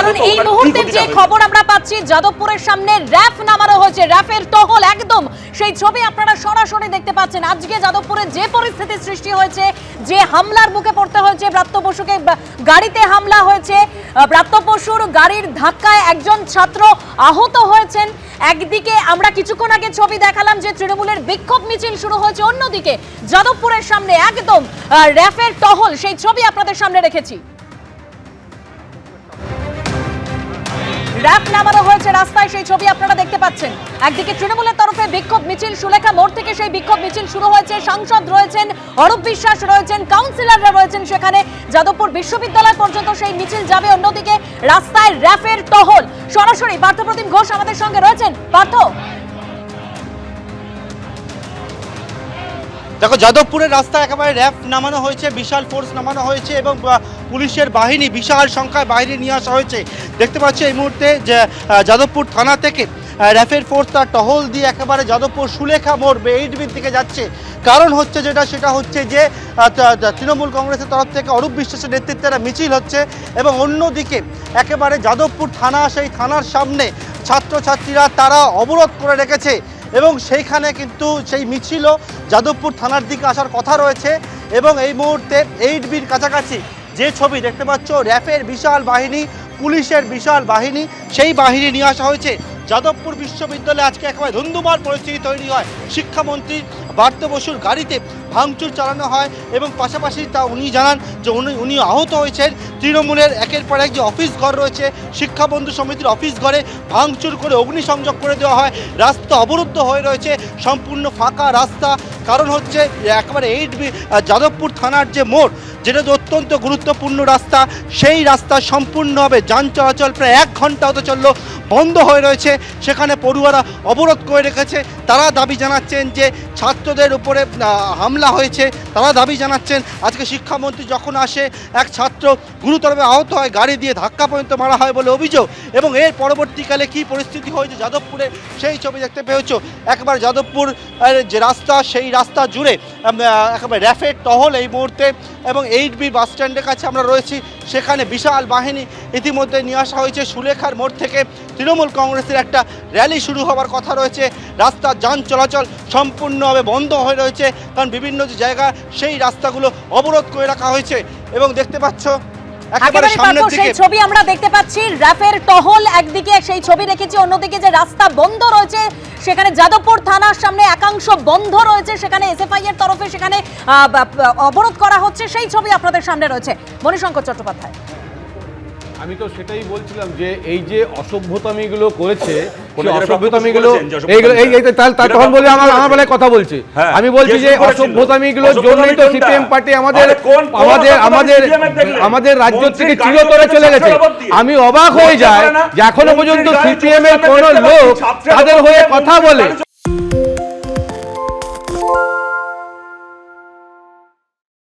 কারণ এই মুহূর্তে যে খবর আমরা পাচ্ছি যাদবপুরের সামনে র্যাফ নামানো হয়েছে, র্যাফের টহল একদম সেই ছবি আপনারা সরাসরি দেখতে পাচ্ছেন। আজকে যাদবপুরে যে পরিস্থিতি সৃষ্টি হয়েছে, যে হামলার মুখে পড়তে হয়েছে ব্রাত্য বসুকে, গাড়িতে হামলা হয়েছে, ব্রাত্য বসুর গাড়ির ধাক্কায় একজন ছাত্র আহত হয়েছেন। একদিকে আমরা কিছুক্ষণ আগে ছবি দেখালাম যে তৃণমূলের বিক্ষোভ মিছিল শুরু হয়েছে, অন্যদিকে যাদবপুরের সামনে একদম র্যাফের টহল, সেই ছবি আপনাদের সামনে রেখেছি। র্যাফ নামানো হয়েছে রাস্তায়, সেই ছবি আপনারা দেখতে পাচ্ছেন। একদিকে তৃণমূলের তরফে বিক্ষোভ মিছিল, সুলেখা মোড় থেকে সেই বিক্ষোভ মিছিল শুরু হয়েছে। সাংসদ রয়েছেন, অরূপ বিশ্বাস রয়েছেন, কাউন্সিলররা রয়েছেন সেখানে, যাদবপুর বিশ্ববিদ্যালয় পর্যন্ত সেই মিছিল যাবে। অন্যদিকে রাস্তায় র্যাফের টহল। সরাসরি পার্থপ্রতিম ঘোষ আমাদের সঙ্গে রয়েছেন। পার্থ, দেখো যাদবপুরের রাস্তায় একেবারে র্যাফ নামানো হয়েছে, বিশাল ফোর্স নামানো হয়েছে এবং পুলিশের বাহিনী, বিশাল সংখ্যায় বাইরে নিয়ে আসা হয়েছে। দেখতে পাচ্ছি এই মুহূর্তে যে যাদবপুর থানা থেকে র্যাফের ফোর্স তার টহল দিয়ে একেবারে যাদবপুর সুলেখা মোড় 8বির দিকে যাচ্ছে। কারণ হচ্ছে সেটা হচ্ছে যে তৃণমূল কংগ্রেসের তরফ থেকে অরূপ বিশ্বাসের নেতৃত্বে একটা মিছিল হচ্ছে এবং অন্যদিকে একেবারে যাদবপুর থানা, সেই থানার সামনে ছাত্রছাত্রীরা তারা অবরোধ করে রেখেছে এবং সেইখানে কিন্তু সেই মিছিলও যাদবপুর থানার দিকে আসার কথা রয়েছে। এবং এই মুহূর্তে 8বির কাছাকাছি যে ছবি দেখতে পাচ্ছ, র্যাফের বিশাল বাহিনী, পুলিশের বিশাল বাহিনী, সেই বাহিনী নিয়ে আসা হয়েছে। যাদবপুর বিশ্ববিদ্যালয়ে আজকে একেবারে ধুন্ধুমার পরিস্থিতি তৈরি হয়। শিক্ষামন্ত্রী ব্রাত্য বসুর গাড়িতে ভাঙচুর চালানো হয় এবং পাশাপাশি উনি জানান যে উনি আহত হয়েছেন। তৃণমূলের একের পর এক যে অফিস ঘর রয়েছে, শিক্ষাবন্ধু সমিতির অফিস ঘরে ভাঙচুর করে অগ্নিসংযোগ করে দেওয়া হয়। রাস্তা অবরুদ্ধ হয়ে রয়েছে, সম্পূর্ণ ফাঁকা রাস্তা। কারণ হচ্ছে একেবারে 8বি যাদবপুর থানার যে মোড়, যেটা অত্যন্ত গুরুত্বপূর্ণ রাস্তা, সেই রাস্তা সম্পূর্ণভাবে যান চলাচল প্রায় 1 ঘন্টা হতে চললো বন্ধ হয়ে রয়েছে। সেখানে পড়ুয়ারা অবরোধ করে রেখেছে। তারা দাবি জানাচ্ছেন যে ছাত্রদের উপরে হামলা হয়েছে। তারা দাবি জানাচ্ছেন আজকে শিক্ষামন্ত্রী যখন আসে, এক ছাত্র গুরুতরভাবে আহত হয়, গাড়ি দিয়ে ধাক্কা পর্যন্ত মারা হয় বলে অভিযোগ। এবং এর পরবর্তীকালে কি পরিস্থিতি হয়েছে যাদবপুরে, সেই ছবি দেখতে পেয়েছো। একবার যাদবপুর যে রাস্তা, সেই রাস্তা জুড়ে একেবারে র্যাফের টহল এই মুহূর্তে। এবং 8বি বাস স্ট্যান্ডের কাছে আমরা রয়েছি, সেখানে বিশাল বাহিনী ইতিমধ্যে নিয়ে আসা হয়েছে। সুলেখার মোড় থেকে তৃণমূল কংগ্রেসের একটা র্যালি শুরু হওয়ার কথা রয়েছে। রাস্তার যান চলাচল সম্পূর্ণভাবে বন্ধ হয়ে রয়েছে, কারণ বিভিন্ন যে জায়গা, সেই রাস্তাগুলো অবরোধ করে রাখা হয়েছে। এবং দেখতে পাচ্ছ একেবারে সামনের দিকে ছবি আমরা দেখতে পাচ্ছি, র্যাফের টহল একদিকে, সেই ছবি রেখেছি। অন্যদিকে যে রাস্তা বন্ধ রয়েছে, সেখানে যাদবপুর থানার সামনে একাংশ বন্ধ রয়েছে, সেখানে এসএফআই এর তরফে সেখানে অবরোধ করা হচ্ছে, সেই ছবি আপনাদের সামনে রয়েছে। মণিশঙ্কর চট্টোপাধ্যায়, আমি তো সেটাই বলছিলাম যে এই যে অসভ্যতামিগুলো করেছে, অসভ্যতামিগুলো তখন বলে আমার বেলায় কথা বলছে। আমি বলছি যে অসভ্যতামিগুলোর জন্যই তো সিপিএম পার্টি আমাদের রাজ্য থেকে চিরতরে চলে গেছে। আমি অবাক হয়ে যাই যে এখনো পর্যন্ত সিপিএম এর কোন লোক তাদের হয়ে কথা বলে।